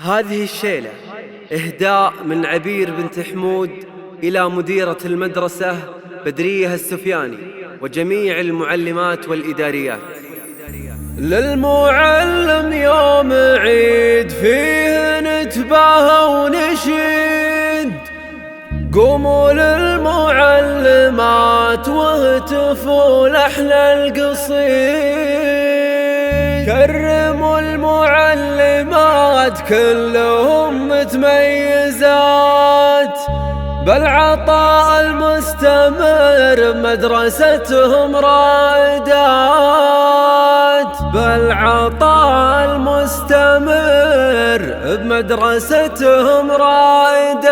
هذه الشيلة إهداء من عبير بنت حمود إلى مديرة المدرسة بدرية السفياني وجميع المعلمات والإداريات. للمعلم يوم عيد فيه نتباهى ونشيد، قوموا للمعلمات واهتفوا لأحلى القصيد، كرموا المعلمات كلهم متميزات، بالعطاء المستمر مدرستهم رائدات، بالعطاء المستمر بمدرستهم رائدات،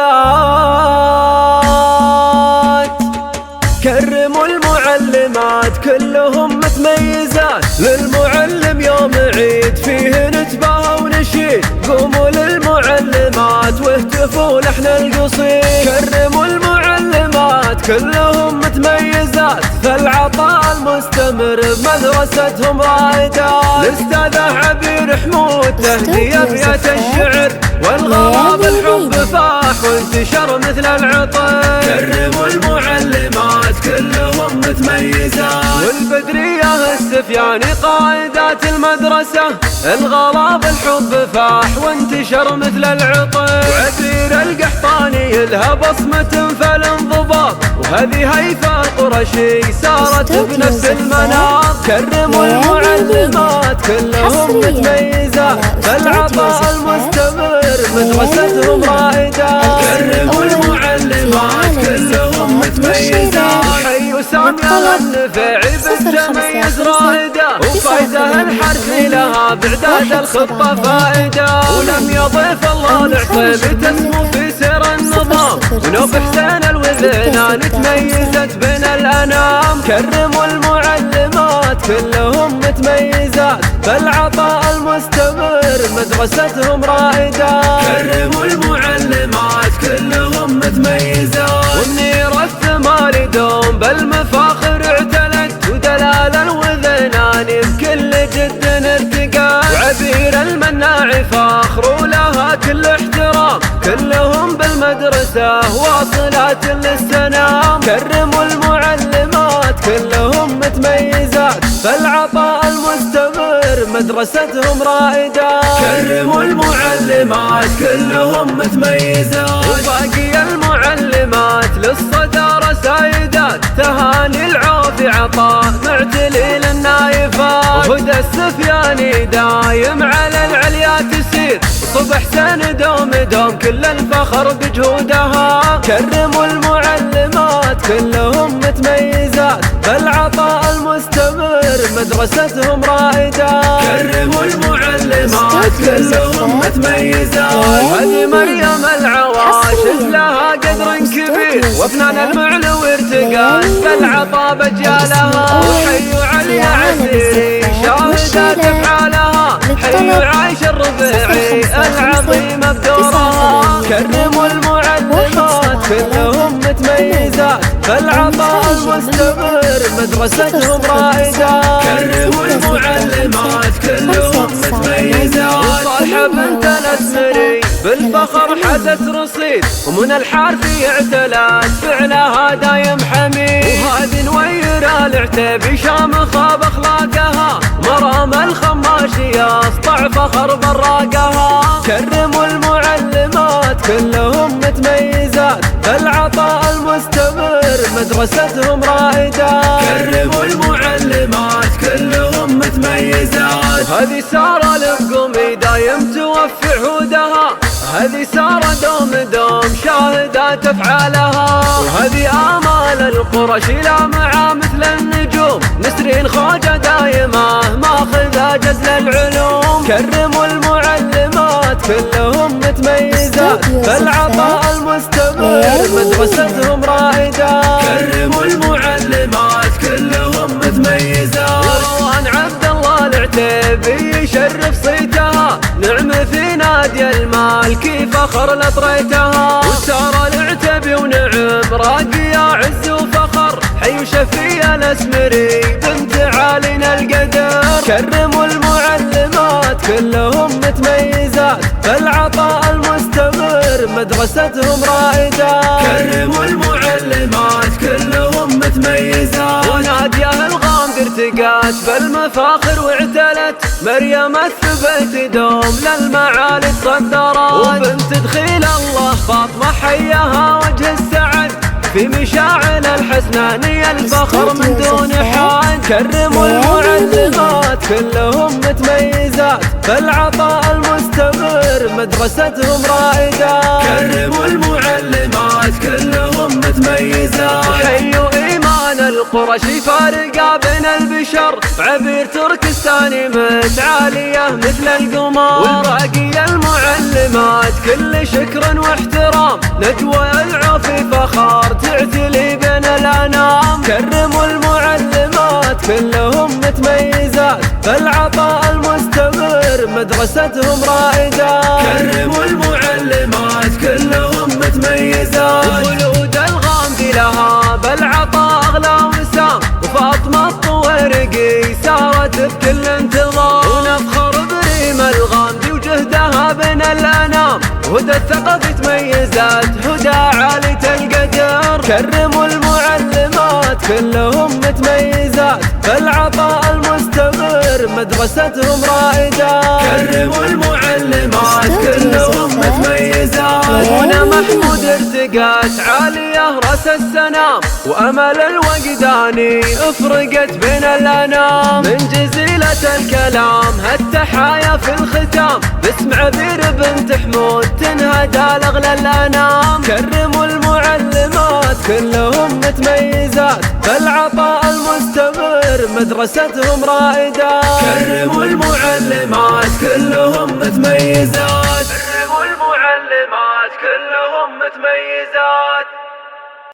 كرموا المعلمات كلهم متميزات، للمعلم يوم عيد فيه نتباهى ونشيد، قوموا للمعلمات واهتفوا لحن القصيد، كرموا المعلمات كلهم متميزات، فالعطاء المستمر بمدرستهم رائدات. الأستاذة عبير حمود تهدي أبيات الشعر، والغراب الحب فاح وانتشر مثل العطر، كرموا المعلمات كلهم متميزات، والبدرية السفياني قائدات المدرسة، الغراب الحب فاح وانتشر مثل العطر، وعبير القحطاني لها بصمة فالانضباط، وهذه هيفاء قرشي صارت بنفس المناط، كرموا المعلمات كلهم متميزات، فالعطاء المستمر مدرستهم رائدات، كرموا المعلمات كلهم متميزات، حي سامية النفيعي بالتميز رائدة، وفايزة الحرفي لها بعداد الخطة فائدة، ولم يضيف الله العقيب تسمو في سير النظام، ونوف حسين الوذنان تميزت بين الأنام، كرموا المعلمات كلهم متميزات، فالعطاء المستمر مدرستهم رائدات، كرموا المعلمات كلهم متميزات، والنيرة الثمار دوم بالمفاخر اعتلت، ودلال الوذنان بكل جد ارتقت، وعبير المناع فاخر ولها كل احترام، كلهم بالمدرسة واصلات للسلام، كرموا المعلمات كلهم متميزات، فالعطاء المستمر مدرستهم رائدات، كرموا المعلمات كلهم متميزات، وباقي المعلمات للصدارة سايدات، تهاني العوفي عطاء معتلي للنايفات، وهدى السفياني دايم على العليا تسير، صبح سن دوم دوم كل الفخر بجهودها، كرموا المعلمات كلهم متميزات، فالعطاء المستمر مدرستهم رائدات، كرموا المعلمات كلهم متميزات، هذه مريم العواش لها قدر كبير، وفنان المعلو ارتقات بالعطاء بجالها، وحيوا علي عسيري شاهدات افعالها، حيوا عايش الربيعي العظيمة بدورها، كرموا المعلمات كلهم متميزات، فالعطاء المستمر مدرستهم رائدات، كرموا المعلمات كلهم متميزات، وصالحة بنت الأسمري بالفخر حزت رصيد، ومن الحارثي اعتلت فعلها دايم حميد، وهذه نوير العتيبي شامخة باخلاقها، مرام الخماشية اسطع فخر براقها، كرموا المعلمات كلهم متميزات، فالعطاء المستمر مدرستهم رائدات، كرموا المعلمات كلهم متميزات، هذه سارة الفقومي دايم توفي عهودها، هذه سارة دوم دوم شاهدات افعالها، وهذه آمال القرشي لامعة مثل النجوم، نسرين خوجة دايمة ماخذة جزل العلوم، كرموا المعلمات كلهم متميزات، فالعطاء المستمر مدرستهم رائدات، كرموا المعلمات كلهم متميزات، روان عبد الله العتيبي يشرف صيتها، نعم في نادي المالكي فخر لطريتها، وسارة العتيبي ونعم راقية عز وفخر، حي شفية الاسمري بنت عالينا القدر، كرموا المعلمات كلهم متميزات، فالعطاء المستمر مدرستهم رائدات. كرموا المعلمات كلهم متميزات، وناديه الغامد ارتقات بالمفاخر واعتلت، مريم الثبت دوم للمعالي تصدرت. وبنت دخيل الله فاطمة حياها وجه السعد، في مشاعل الحسنانية الفخر من دون حاد. كرموا المعلمات كلهم متميزات، فالعطاء المستمر مدرستهم رائدات. كرموا المعلمات كلهم متميزات. حيوا إيمان القرشي فارقة بين البشر، عبير تركستاني متعالية مثل القمر. والباقي المعلمات كل شكر واحترام، نجوى العوفي فخار تعتلي بين الأنام. كرموا المعلمات كلهم متميزات، فالعطاء المستمر مدرستهم رائدات. كرموا المعلمات كلهم متميزات. وخلود الغامدي لها بالعطاء أغلى وسام، وفاطمة الطويرقي سارت بكل انتظام. ونفخر بريم الغامدي وجهدها بين الأنام، وهدى الثقافي تميزات هدى عالية القدر. كرموا المعلمات كلهم متميزات، فالعطاء المستمر مدرستهم رائدات. كرموا المعلمات كلهم متميزات. هنا محمود ارتقات عالية راس السنام، وأمل الوجداني افرقت بين الأنام. من جزيلة الكلام هالتحايا في الختام، باسم عبير بنت حمود تنهدى لأغلى الأنام. كرموا المعلمات كلهم متميزات، فالعطاء المستمر مدرستهم رائدات. كرموا المعلمات كلهم متميزات. كرموا المعلمات كلهم متميزات.